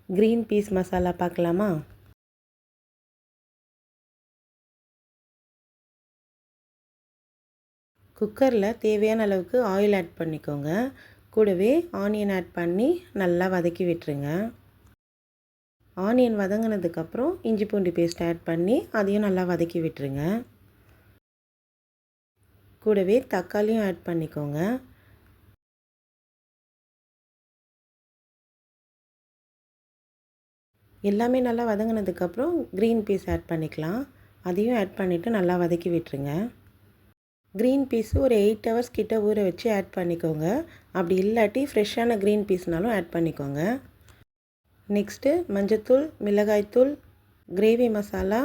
Green peas masala பார்க்கலாமா? குக்கரில் தேவையான அளவுக்கு ஆயில் ஆட் பண்ணிக்கோங்க. கூடவே ஆனியன் ஆட் பண்ணி நல்லா வதக்கி விட்டுருங்க. ஆனியன் வதங்கினதுக்கப்புறம் இஞ்சி பூண்டு பேஸ்ட் ஆட் பண்ணி அதையும் நல்லா வதக்கி விட்டுருங்க. கூடவே தக்காளியும் ஆட் பண்ணிக்கோங்க. எல்லாமே நல்லா வதங்கினதுக்கப்புறம் க்ரீன் பீஸ் ஆட் பண்ணிக்கலாம். அதையும் ஆட் பண்ணிவிட்டு நல்லா வதக்கி விட்டுருங்க. க்ரீன் பீஸு ஒரு 8 ஹவர்ஸ் கிட்ட ஊற வச்சு ஆட் பண்ணிக்கோங்க. அப்படி இல்லாட்டி ஃப்ரெஷ்ஷான க்ரீன் பீஸ்னாலும் ஆட் பண்ணிக்கோங்க. நெக்ஸ்ட்டு மஞ்சத்தூள், மிளகாய்த்தூள், கிரேவி மசாலா,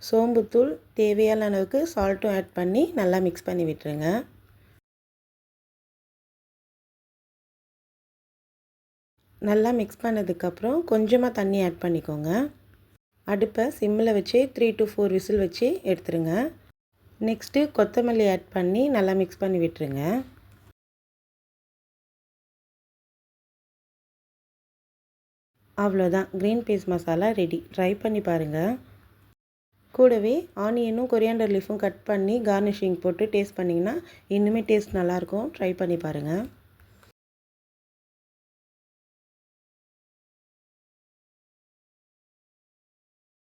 சோம்புத்தூள், தேவையான அளவுக்கு சால்ட்டும் ஆட் பண்ணி நல்லா மிக்ஸ் பண்ணி விட்டுருங்க. நல்லா மிக்ஸ் பண்ணதுக்கப்புறம் கொஞ்சமாக தண்ணி ஆட் பண்ணிக்கோங்க. அடுப்பை சிம்மில் வச்சு 3 to 4 விசில் வச்சு எடுத்துருங்க. நெக்ஸ்ட்டு கொத்தமல்லி ஆட் பண்ணி நல்லா மிக்ஸ் பண்ணி விட்டுருங்க. அவ்வளோதான், green peas masala ready. Try பண்ணி பாருங்கள். கூடவே ஆனியனும் கொரியாண்டர் லீஃபும் கட் பண்ணி கார்னிஷிங் போட்டு டேஸ்ட் பண்ணிங்கன்னா இன்னுமே டேஸ்ட் நல்லாயிருக்கும். ட்ரை பண்ணி பாருங்கள்.